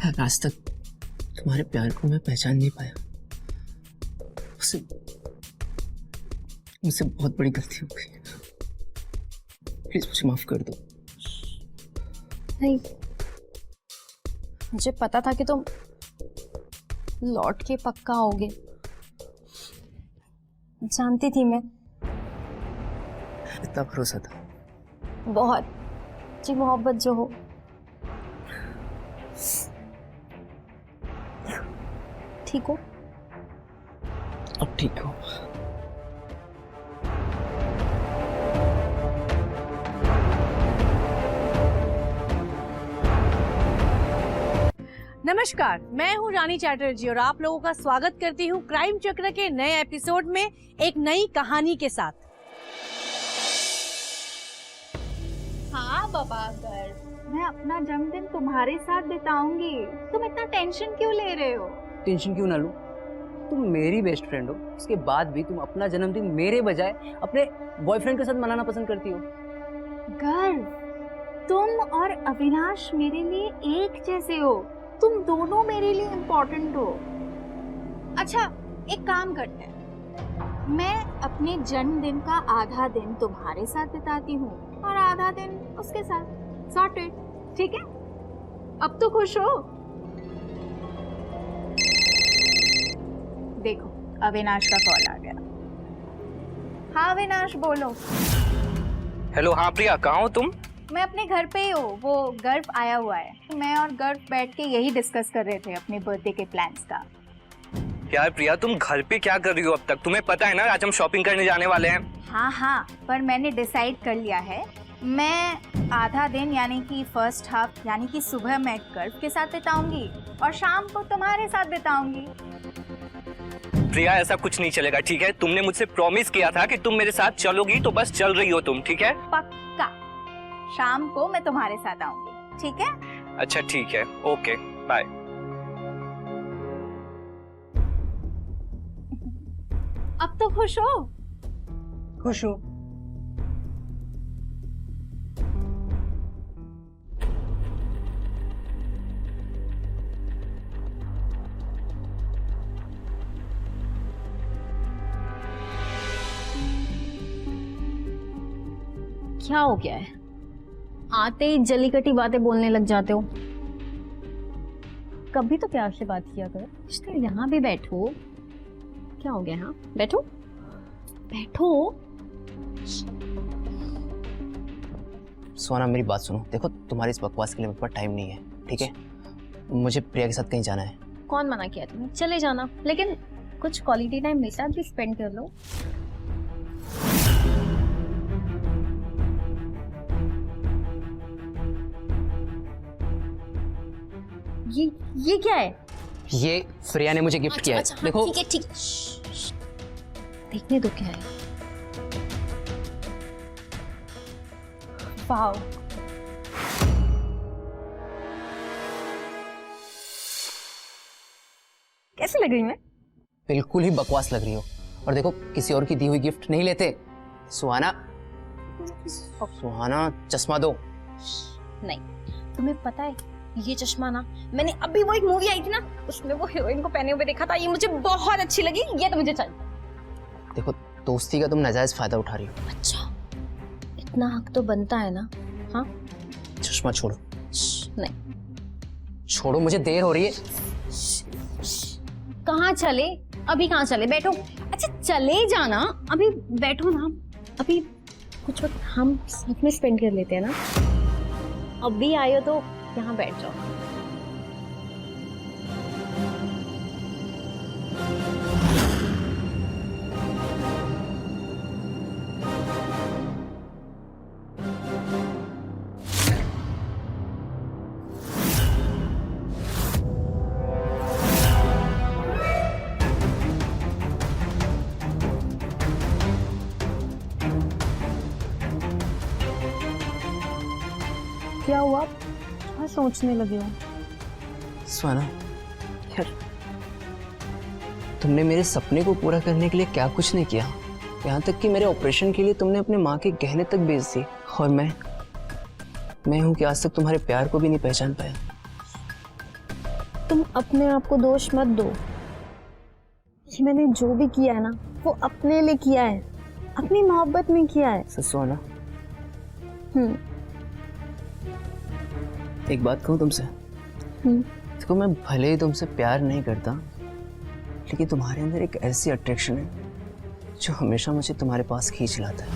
आज तक तुम्हारे प्यार को मैं पहचान नहीं पाया। मुझसे बहुत बड़ी गलती हो गई। प्लीज मुझे माफ कर दो। नहीं, मुझे पता था कि तुम लौट के पक्का आओगे, जानती थी मैं। इतना भरोसा था। बहुत जी, मोहब्बत जो हो। ठीक हो? अब ठीक हो। नमस्कार, मैं हूं रानी चैटर्जी और आप लोगों का स्वागत करती हूं क्राइम चक्र के नए एपिसोड में एक नई कहानी के साथ। हाँ बाबा, अगर मैं अपना जन्मदिन तुम्हारे साथ बिताऊंगी, तुम इतना टेंशन क्यों ले रहे हो? टेंशन क्यों ना लूं? तुम मेरी बेस्ट फ्रेंड हो, उसके बाद भी तुम अपना जन्मदिन मेरे बजाय अपने बॉयफ्रेंड के साथ मनाना पसंद करती हो। गर्व, तुम और अविनाश मेरे लिए एक जैसे हो। तुम दोनों मेरे लिए इम्पोर्टेंट हो। अच्छा, एक काम करते हैं, मैं अपने जन्मदिन का आधा दिन तुम्हारे साथ बिताती हूँ और आधा दिन उसके साथ। सॉर्टेड, ठीक है? अब तो खुश हो? देखो, अविनाश का कॉल आ गया। हाँ अविनाश, बोलो। हेलो, हाँ प्रिया, कहाँ हो तुम? मैं अपने घर पे ही हूँ। वो गर्व आया हुआ है, तो मैं और गर्व बैठ के यही डिस्कस कर रहे थे अपने बर्थडे के प्लान्स का। यार प्रिया, तुम घर पे क्या कर रही हो अब तक? तुम्हें पता है ना आज हम शॉपिंग करने जाने वाले हैं। हाँ हाँ, पर मैंने डिसाइड कर लिया है, मैं आधा दिन यानी कि फर्स्ट हाफ यानी कि सुबह मैं गर्व के साथ बिताऊंगी और शाम को तुम्हारे साथ बिताऊंगी। प्रिया, ऐसा कुछ नहीं चलेगा, ठीक है? तुमने मुझसे प्रॉमिस किया था कि तुम मेरे साथ चलोगी, तो बस चल रही हो तुम, ठीक है? पक्का, शाम को मैं तुम्हारे साथ आऊंगी, ठीक है? अच्छा ठीक है, ओके, बाय। अब तो खुश हो? खुश हो? क्या हो गया है? आते ही जली कटी बातें बोलने लग जाते हो। कभी तो प्यार से बात किया करो। इसलिए यहाँ भी बैठो। क्या हो गया? हाँ, बैठो बैठो। सोना, मेरी बात सुनो। देखो, तुम्हारी इस बकवास के लिए मेरे पास टाइम नहीं है, ठीक है? मुझे प्रिया के साथ कहीं जाना है। कौन मना किया तुम्हें? चले जाना, लेकिन कुछ क्वालिटी टाइम मेरे साथ भी स्पेंड कर लो। ये क्या है? ये प्रिया ने मुझे गिफ्ट किया है। हाँ, देखो, ठीक है, ठीक। देखने दो क्या है। वाव, कैसे लग रही मैं? बिल्कुल ही बकवास लग रही हो। और देखो, किसी और की दी हुई गिफ्ट नहीं लेते। सुहाना, सुहाना, चश्मा दो। नहीं, तुम्हें पता है ये चश्मा ना, मैंने अभी वो एक मूवी आई थी ना, उसमें वो हीरोइन को पहने हुए देखा था। ये मुझे बहुत अच्छी लगी, ये तो मुझे चाहिए। देखो, दोस्ती का तुम नाजायज फायदा उठा रही हो। अच्छा, इतना हक तो बनता है ना? हाँ, चश्मा छोड़ो। नहीं, छोड़ो, मुझे देर हो रही है। कहाँ चले? अभी कहाँ चले? बैठो। अच्छा, चले जाना, अभी बैठो ना। अभी कुछ वक्त हम साथ में स्पेंड कर लेते हैं ना। अभी आए हो तो यहाँ बैठ जाओ। क्या हुआ? क्या सोचने लगे हो? सुहाना, यार तुमने मेरे सपने को पूरा करने के लिए क्या कुछ नहीं किया। यहाँ तक कि मेरे ऑपरेशन के लिए तुमने अपने माँ के गहने तक बेच दिए। और मैं हूँ कि आज तक तुम्हारे प्यार को भी नहीं पहचान पाया। तुम अपने आप को दोष मत दो। कि मैंने जो भी किया है ना वो अपने लिए किया है, अपनी मोहब्बत में किया है। सुहाना, एक बात कहूँ तुमसे। देखो, मैं भले ही तुमसे प्यार नहीं करता, लेकिन तुम्हारे अंदर एक ऐसी अट्रैक्शन है जो हमेशा मुझे तुम्हारे पास खींच लाता है।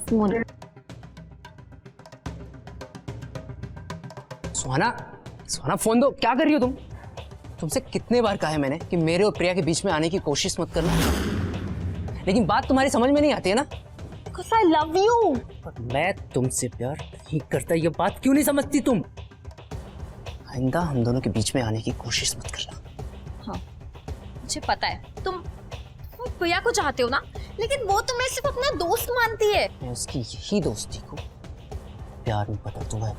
फोन। सुहाना, सुहाना फोन दो। क्या कर रही हो तुम? तुमसे कितने बार कहा है मैंने कि मेरे और प्रिया के बीच में आने की कोशिश मत करना, लेकिन बात तुम्हारी समझ में नहीं आती है ना। Because I love you। पर मैं तुमसे प्यार नहीं करता, ये बात क्यों नहीं समझती तुम? आइंदा हम दोनों के बीच में आने की कोशिश मत करना। हाँ, मुझे पता है तुम प्रिया को चाहते हो ना, लेकिन वो तुम्हें सिर्फ अपना दोस्त मानती है। मैं उसकी यही दोस्ती को प्यार में बदल दूंगा।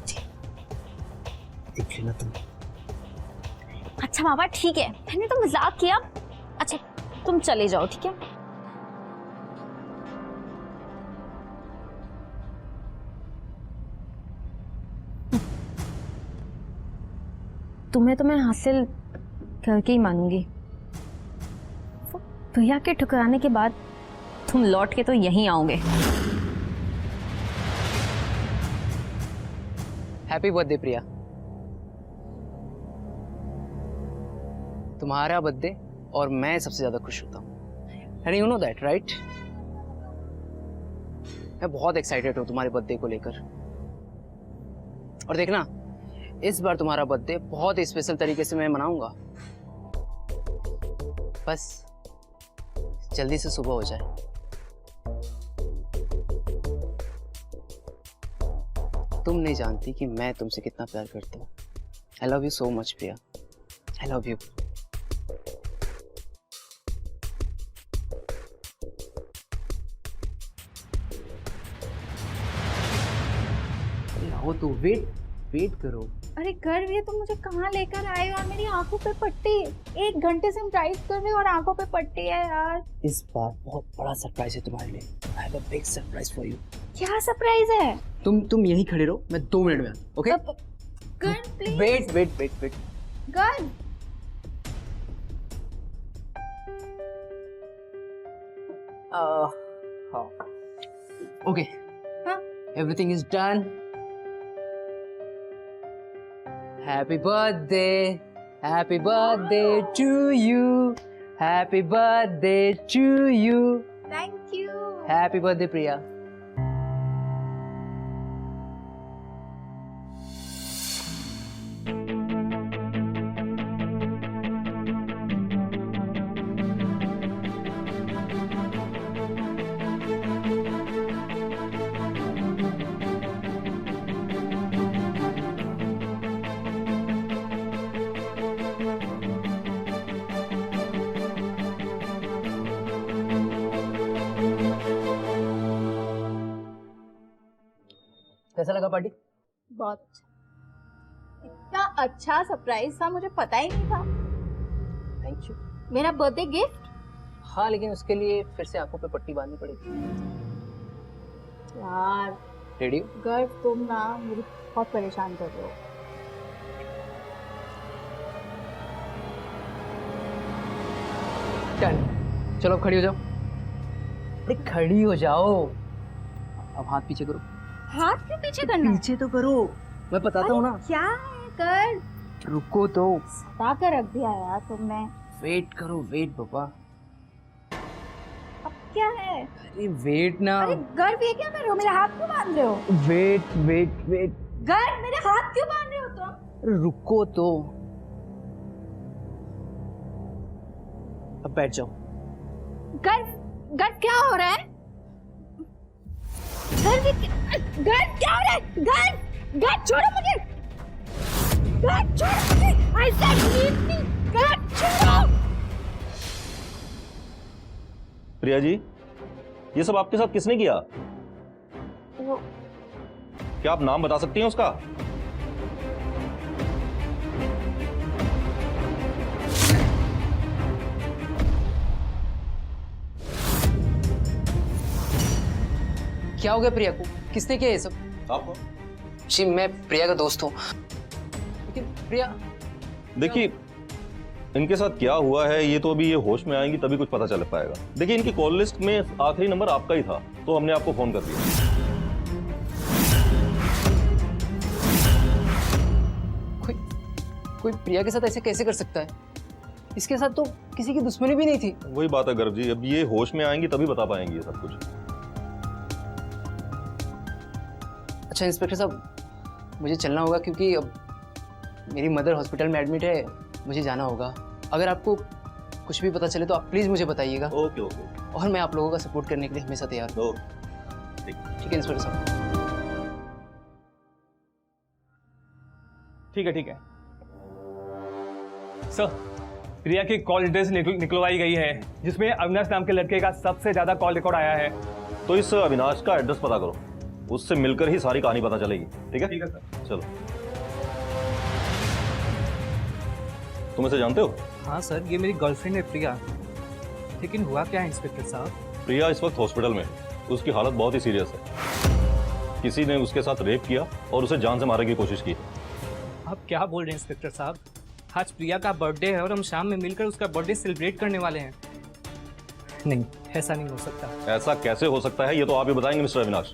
देख लेना तुम। अच्छा बाबा ठीक है, मैंने तो मजाक किया। अच्छा तुम चले जाओ, ठीक है? तुम्हें तो मैं हासिल करके ही मानूंगी। प्रिया के ठुकराने के बाद तुम लौट के तो यहीं आओगे। हैप्पी बर्थडे प्रिया। तुम्हारा बर्थडे और मैं सबसे ज्यादा खुश होता हूँ। अरे यू नो दैट राइट? मैं बहुत एक्साइटेड हूँ तुम्हारे बर्थडे को लेकर। और देखना, इस बार तुम्हारा बर्थडे बहुत ही स्पेशल तरीके से मैं मनाऊंगा। बस जल्दी से सुबह हो जाए। तुम नहीं जानती कि मैं तुमसे कितना प्यार करता हूँ। I love you so much Priya. I love you. आओ तो वेट करो। अरे गर्व, ये तुम मुझे कहाँ लेकर आए हो? और मेरी आंखों पे पट्टी। 1 घंटे से हम ड्राइव कर रहे हो और आंखों पे पट्टी है यार। इस बार बहुत बड़ा सरप्राइज है तुम्हारे लिए। I have a big surprise for you. क्या सरप्राइज है? तुम यहीं खड़े रहो, मैं 2 मिनट में आता हूं, ओके? गर्व प्लीज। वेट। गर्व, हाँ, okay, everything is done. Happy birthday to you. Happy birthday to you. Thank you. Happy birthday Priya. कैसा लगा पार्टी? बहुत इतना अच्छा सरप्राइज था, मुझे पता ही नहीं था। Thank you. मेरा बर्थडे गिफ्ट? हाँ, लेकिन उसके लिए फिर से आंखों पे पट्टी बांधनी पड़ेगी। यार रेडी? गर्व, तुम ना मुझे बहुत परेशान कर रहे हो। डन। चलो अब खड़ी हो जाओ। अरे खड़ी हो जाओ। अब हाथ पीछे करो। हाथ क्यों पीछे करना? पीछे तो करो, मैं बताता हूँ ना। क्या है कर? रुको तो। सता कर रख दिया यार तुमने। वेट करो, वेट पापा। अब क्या है? अरे वेट ना। अरे गर्व, ये क्या कर रहे हो? मेरे हाथ क्यों बांध रहे हो? वेट। गर्व, मेरे हाथ क्यों बांध रहे हो तुम? अरे रुको तो। अब बैठ जाओ। गर्व क्या हो रहा है? गर्व क्या हो रहा है? गर्व छोड़ो मुझे। गर्व छोड़ो मुझे। I said leave me। गर्व छोड़ो। प्रिया जी, ये सब आपके साथ किसने किया? क्या आप नाम बता सकती हैं उसका? क्या हो गया प्रिया को? किसने किया ये सब? आप जी मैं प्रिया का दोस्त हूँ, लेकिन प्रिया देखिए, इनके साथ क्या हुआ है ये तो अभी ये होश में आएंगी तभी कुछ पता चल पाएगा। देखिए, इनकी कॉल लिस्ट में आखिरी नंबर आपका ही था, तो हमने आपको फोन कर दिया। कोई प्रिया के साथ ऐसे कैसे कर सकता है? इसके साथ तो किसी की दुश्मनी भी नहीं थी। वही बात है गर्भ जी, अब ये होश में आएंगी तभी बता पाएंगी ये सब कुछ। अच्छा इंस्पेक्टर साहब, मुझे चलना होगा क्योंकि अब मेरी मदर हॉस्पिटल में एडमिट है, मुझे जाना होगा। अगर आपको कुछ भी पता चले तो आप प्लीज़ मुझे बताइएगा। ओके ओके और मैं आप लोगों का सपोर्ट करने के लिए हमेशा तैयार हूँ। ठीक ठीक है इंस्पेक्टर साहब। ठीक है सर, प्रिया की कॉल डिटेल्स निकलवाई गई है, जिसमें अविनाश नाम के लड़के का सबसे ज्यादा कॉल रिकॉर्ड आया है। तो इस अविनाश का एड्रेस पता करो, उससे मिलकर ही सारी कहानी पता चलेगी। ठीक है सर। चलो। तुम इसे जानते हो? हाँ सर, ये मेरी गर्लफ्रेंड है प्रिया। लेकिन हुआ क्या है इंस्पेक्टर साहब? प्रिया इस वक्त हॉस्पिटल में है, उसकी हालत बहुत ही सीरियस है। किसी ने उसके साथ रेप किया और उसे जान से मारने की कोशिश की। आप क्या बोल रहे हैं इंस्पेक्टर साहब? आज प्रिया का बर्थडे है और हम शाम में मिलकर उसका बर्थडे सेलिब्रेट करने वाले हैं। नहीं, ऐसा नहीं हो सकता। ऐसा कैसे हो सकता है ये तो आप ही बताएंगे मिस्टर अविनाश।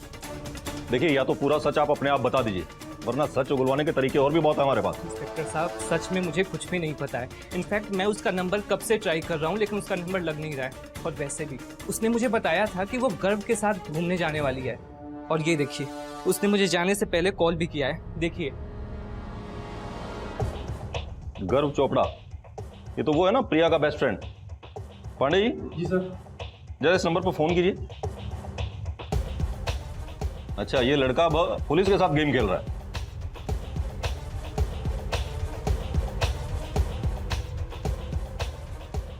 देखिए, या तो पूरा सच आप अपने आप बता दीजिए, वरना सच उगलवाने के तरीके और भी बहुत है हमारे पास। इंस्पेक्टर साहब, सच में मुझे कुछ भी नहीं पता है। इनफैक्ट मैं उसका नंबर कब से ट्राई कर रहा हूँ, लेकिन उसका नंबर लग नहीं रहा है। और वैसे भी उसने मुझे बताया था कि वो गर्व के साथ घूमने जाने वाली है। और ये देखिए, उसने मुझे जाने से पहले कॉल भी किया है। देखिए। गर्व चोपड़ा, ये तो वो है ना प्रिया का बेस्ट फ्रेंड। पांडे जी। जी सर। जरा इस नंबर पर फोन कीजिए। अच्छा, ये लड़का अब पुलिस के साथ गेम खेल रहा है।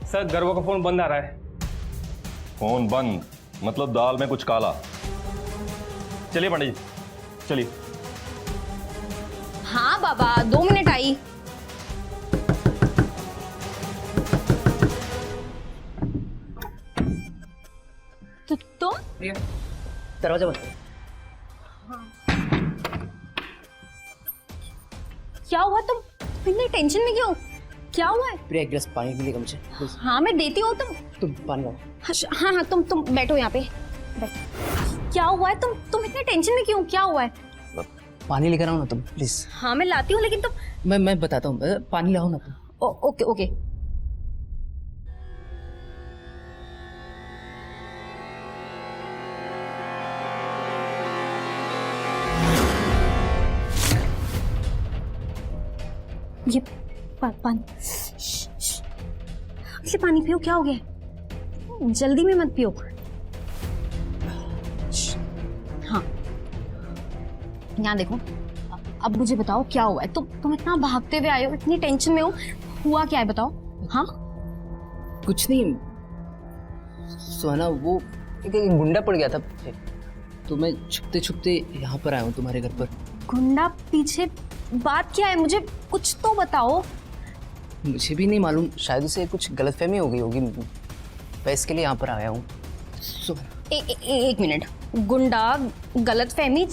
सर, गर्व का फोन बंद आ रहा है। फोन बंद मतलब दाल में कुछ काला। चलिए पांडे जी, चलिए। हाँ बाबा, 2 मिनट आई। तो तुम दरवाजा बंद। क्या हुआ? तुम इतनी टेंशन में क्यों? क्या हुआ है? प्रिया एक गिलास पानी मिलेगा मुझे प्लीज? हाँ मैं देती हूँ। तुम पानी लाओ। हाँ हाँ, तुम बैठो यहाँ पे। क्या हुआ है? तुम इतने टेंशन में क्यों? क्या हुआ है? पानी लेकर आओ ना तुम प्लीज। हाँ मैं लाती हूँ, लेकिन तुम। मैं बताता हूँ, पानी लाओ ना तुम। Okay okay. ये पानी, इसे पानी पियो। क्या हो गया? जल्दी में मत पियो। हाँ, यहाँ देखो। अब मुझे बताओ क्या हुआ है? तुम इतना भागते हुए आए हो, इतनी टेंशन में हो। हुआ क्या है बताओ। हाँ कुछ नहीं सोना, वो एक गुंडा पड़ गया था, तो मैं छुपते छुपते यहाँ पर आया हूँ तुम्हारे घर पर। गुंडा पीछे? बात क्या है? मुझे कुछ तो बताओ। मुझे भी नहीं मालूम, शायद उसे कुछ गलतफहमी हो गई होगी, मैं इसके लिए यहाँ पर आया हूँ। एक मिनट। गुंडा, गलतफहमी,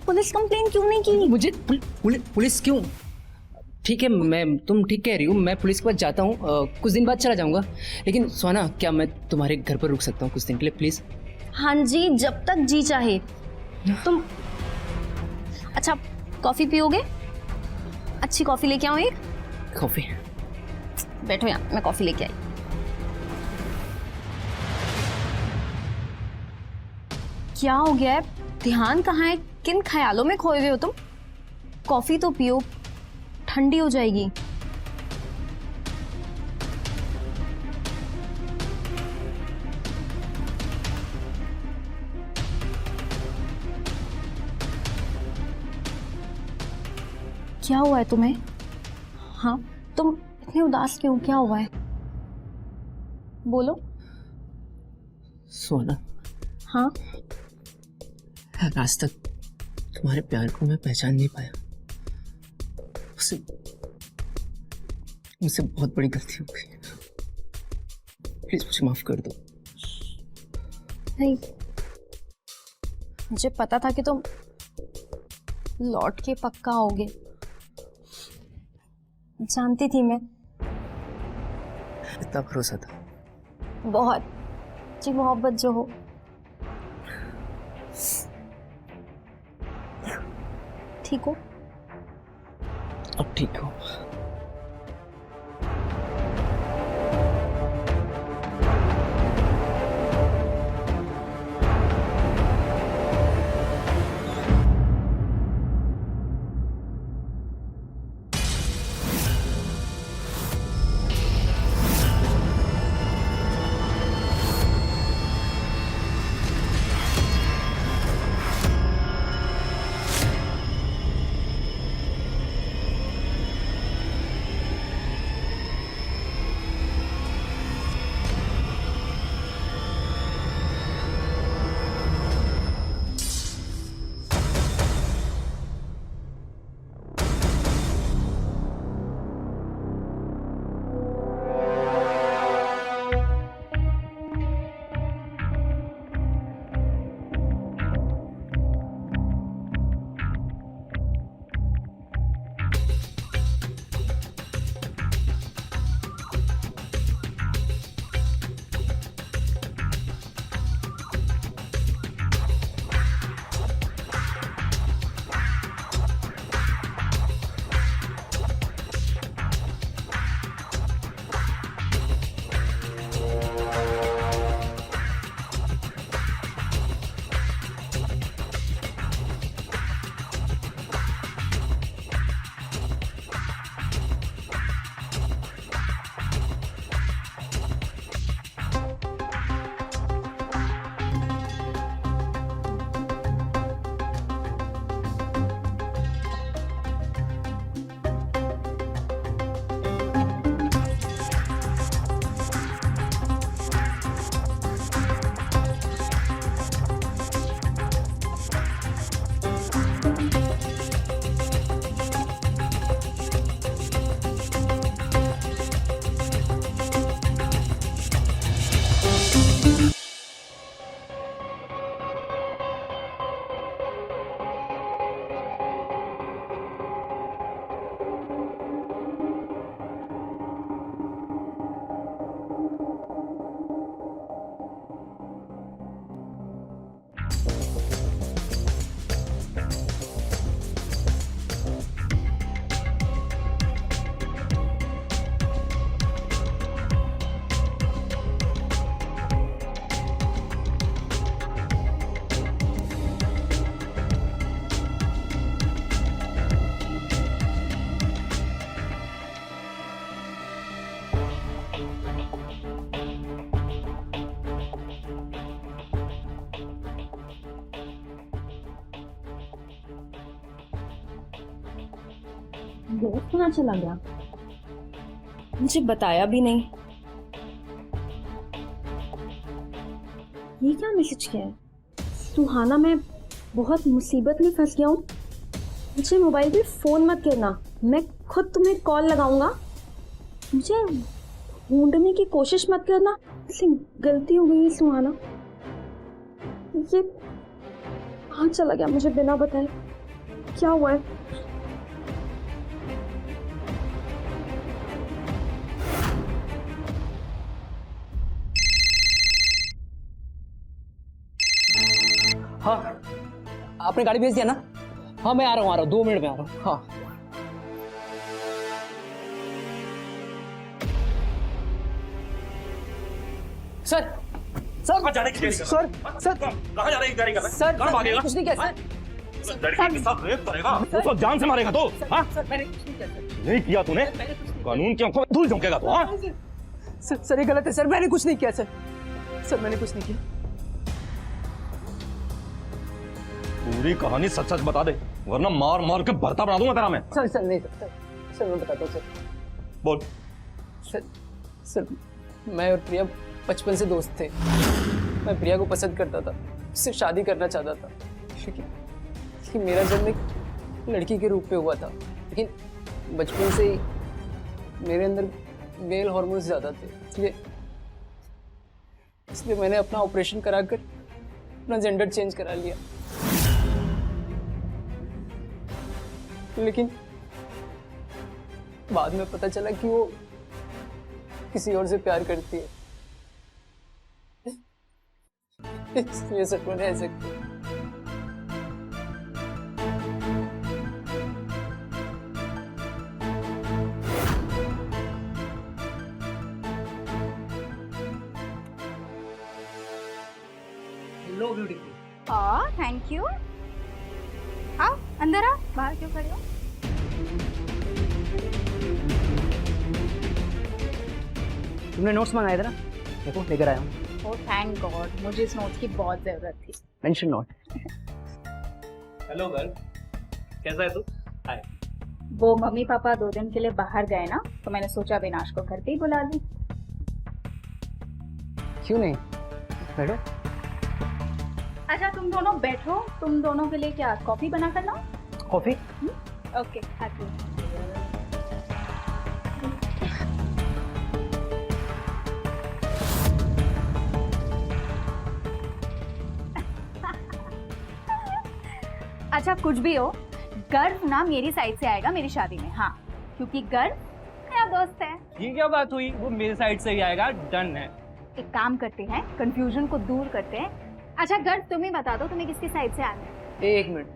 पुलिस कंप्लेन क्यों नहीं की? मुझे पुलिस क्यों? ठीक है, तुम ठीक कह रही हो, मैं पुलिस के पास जाता हूँ, कुछ दिन बाद चला जाऊँगा। लेकिन सोना, क्या मैं तुम्हारे घर पर रुक सकता हूँ कुछ दिन के लिए प्लीज? हाँ जी, जब तक जी चाहे। तुम अच्छा कॉफी पियोगे? अच्छी कॉफी लेके आऊँ एक? कॉफी? बैठो यहाँ, मैं कॉफी लेके आई। क्या हो गया है? ध्यान कहाँ है? किन ख्यालों में खोए हुए हो तुम? कॉफी तो पियो, ठंडी हो जाएगी। क्या हुआ है तुम्हें? हाँ, तुम इतने उदास क्यों? क्या हुआ है? बोलो। सोना, हाँ आज तक तुम्हारे प्यार को मैं पहचान नहीं पाया। मुझसे बहुत बड़ी गलती हो गई, प्लीज मुझे माफ कर दो। नहीं, मुझे पता था कि तुम लौट के पक्का आओगे, जानती थी मैं। इतना भरोसा था। बहुत जी, मोहब्बत जो हो। ठीक हो? अब ठीक हो। दोस्त कहाँ चला गया? मुझे बताया भी नहीं। ये क्या मैसेज किया है? सुहाना, मैं बहुत मुसीबत में फंस गया हूँ, मुझे मोबाइल पे फोन मत करना, मैं खुद तुम्हें कॉल लगाऊंगा, मुझे ढूंढने की कोशिश मत करना, इससे गलती हो गई है सुहाना। ये कहाँ चला गया मुझे बिना बताए? क्या हुआ है? हाँ, आपने गाड़ी भेज दिया ना? हाँ, मैं आ रहा हूँ 2 मिनट में आ रहा हूँ। हाँ। सर, कहाँ जा रही है? सर, कहाँ जा रही है गाड़ी का? सर, कहाँ भागेगा? कुछ नहीं किया सर। लड़की के साथ रेप करेगा? उसको जान से मारेगा तो? हाँ? सर, मैंने कुछ नहीं किया सर। नहीं किया तूने? कानून की आंखों में धूल झोंकेगा तू, हाँ? सर, ये गलत है सर, मैंने कुछ नहीं किया सर। सर, मैंने कुछ नहीं किया। पूरी कहानी सच सच बता दे, वरना मार मार के भरता बना दूंगा तेरा मैं। सर नहीं सर, मैं बताता हूँ सर। बोल। सर, मैं और प्रिया बचपन से दोस्त थे। मैं प्रिया को पसंद करता था, उससे शादी करना चाहता था, लेकिन मेरा जन्म एक लड़की के रूप में हुआ था। लेकिन बचपन से ही मेरे अंदर मेल हार्मोन्स ज़्यादा थे, इसलिए मैंने अपना ऑपरेशन कराकर अपना जेंडर चेंज करा लिया। लेकिन बाद में पता चला कि वो किसी और से प्यार करती है, इसलिए सच में ऐसे किया। Hello beautiful. हाँ थैंक यू। आओ अंदर आओ, बाहर क्यों खड़े हो? तुमने नोट्स मंगाए थे ना, देखो लेकर आया हूँ। ओह थैंक गॉड, मुझे इस नोट्स की बहुत जरूरत थी। Mention note. हेलो गर्ल, कैसा है तू? हाय। वो मम्मी पापा 2 दिन के लिए बाहर गए ना, तो मैंने सोचा अविनाश को घर पे ही बुला लूं। क्यों नहीं, बैठो। अच्छा तुम दोनों बैठो, तुम दोनों के लिए क्या कॉफी बना कर लाऊं? कॉफी? ओके आती हूँ। अच्छा कुछ भी हो, गर्व ना मेरी साइड से आएगा मेरी शादी में। हाँ क्योंकि गर्व मेरा दोस्त है। ये क्या बात हुई? वो मेरे साइड से ही आएगा, डन है। एक काम करते हैं, कंफ्यूजन को दूर करते हैं। अच्छा गर्व तुम ही बता दो तुम्हें किसकी साइड से आना है। 1 मिनट,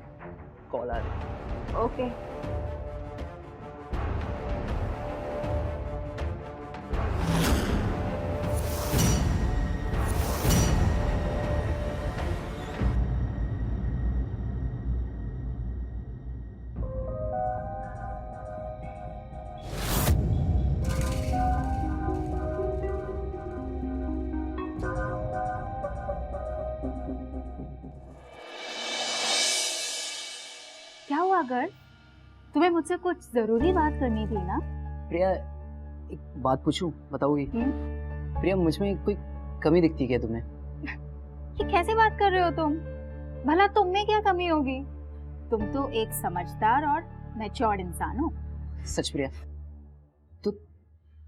कॉल आ रही है। ओके क्या हुआ गर्व, तुम्हें मुझसे कुछ जरूरी बात करनी थी ना? प्रिया, एक बात पूछूं, बताओगी? प्रिया, मुझ में कोई कमी दिखती है क्या तुम्हें? ये कैसे बात कर रहे हो तुम? भला तुम में क्या कमी होगी? तुम तो एक समझदार और मैच्योर्ड इंसान हो। सच प्रिया, तो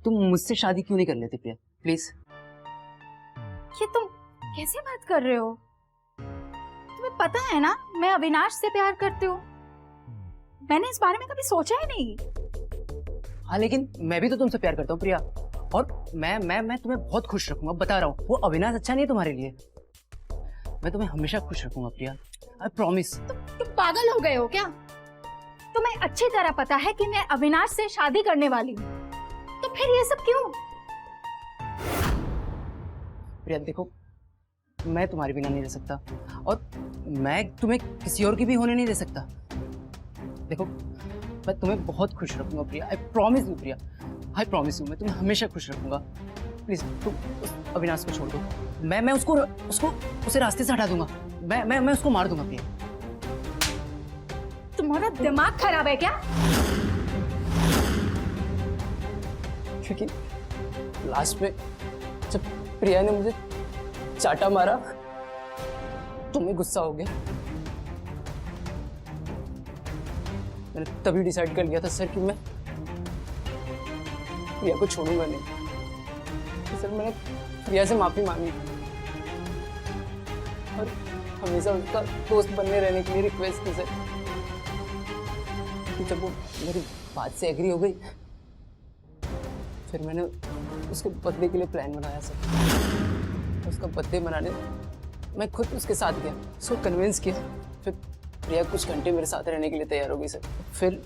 तुम मुझसे शादी क्यों नहीं कर लेते प्रिया, प्लीज? ये तुम कैसे बात कर रहे हो? तुम्हें पता है ना मैं अविनाश से प्यार करती हूँ। मैंने इस बारे में कभी सोचा ही नहीं। हाँ लेकिन मैं भी तो तुमसे प्यार करता हूँ प्रिया, और मैं तुम्हें बहुत खुश रखूंगा, बता रहा हूँ। वो अविनाश अच्छा नहीं है तुम्हारे लिए, मैं तुम्हें हमेशा खुश रखूंगा प्रिया, आई प्रॉमिस। तुम पागल हो गए हो क्या? तुम्हें अच्छी तरह पता है कि मैं अविनाश से शादी करने वाली हूँ, तो फिर ये सब क्यों? प्रिया देखो, मैं तुम्हारे बिना नहीं रह सकता, और मैं तुम्हें किसी और की भी होने नहीं दे सकता। देखो मैं तुम्हें बहुत खुश रखूंगा Priya, I promise you Priya, I promise you, मैं तुम्हें हमेशा खुश रखूंगा। प्लीज तुम उस अविनाश को छोड़ दो, मैं उसको उसे रास्ते से हटा दूंगा, मैं उसको मार दूंगा प्रिया। तुम्हारा दिमाग खराब है क्या? क्योंकि लास्ट में जब प्रिया ने मुझे चाटा मारा, तुम्हें गुस्सा हो गया। मैंने तभी डिसाइड कर लिया था सर कि मैं प्रिया को छोड़ूंगा नहीं। तो सर मैंने प्रिया से माफी मांगी और हमेशा उसका दोस्त बनने रहने के लिए रिक्वेस्ट की सर। कि जब वो मेरी बात से एग्री हो गई, फिर मैंने उसके बर्थडे के लिए प्लान बनाया सर। उसका बर्थडे मनाने मैं खुद उसके साथ गया, उसको कन्विंस किया। फिर प्रिया कुछ घंटे मेरे साथ रहने के लिए तैयार हो गई सर। फिर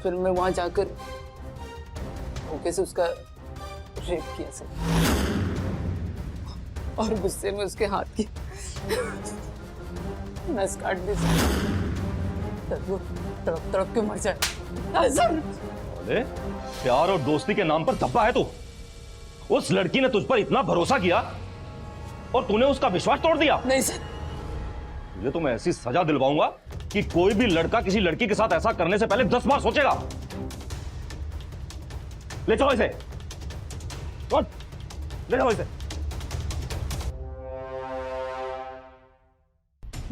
मैं वहां जाकर धोखे से उसका रेप किया सर, और गुस्से में उसके हाथ की नस काट दी सर। तब वो तड़प तड़प के मर जाए सर। अरे प्यार और दोस्ती के नाम पर धब्बा है तू। उस लड़की ने तुझ पर इतना भरोसा किया और तूने उसका विश्वास तोड़ दिया। नहीं सर, तुझे तो मैं ऐसी सजा दिलवाऊंगा कि कोई भी लड़का किसी लड़की के साथ ऐसा करने से पहले 10 बार सोचेगा। ले जाओ इसे, ले जाओ इसे।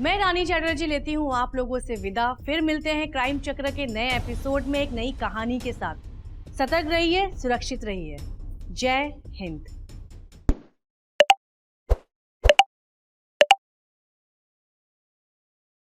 मैं रानी चैटर्जी लेती हूँ आप लोगों से विदा। फिर मिलते हैं क्राइम चक्र के नए एपिसोड में एक नई कहानी के साथ। सतर्क रहिए, सुरक्षित रहिए। जय हिंद।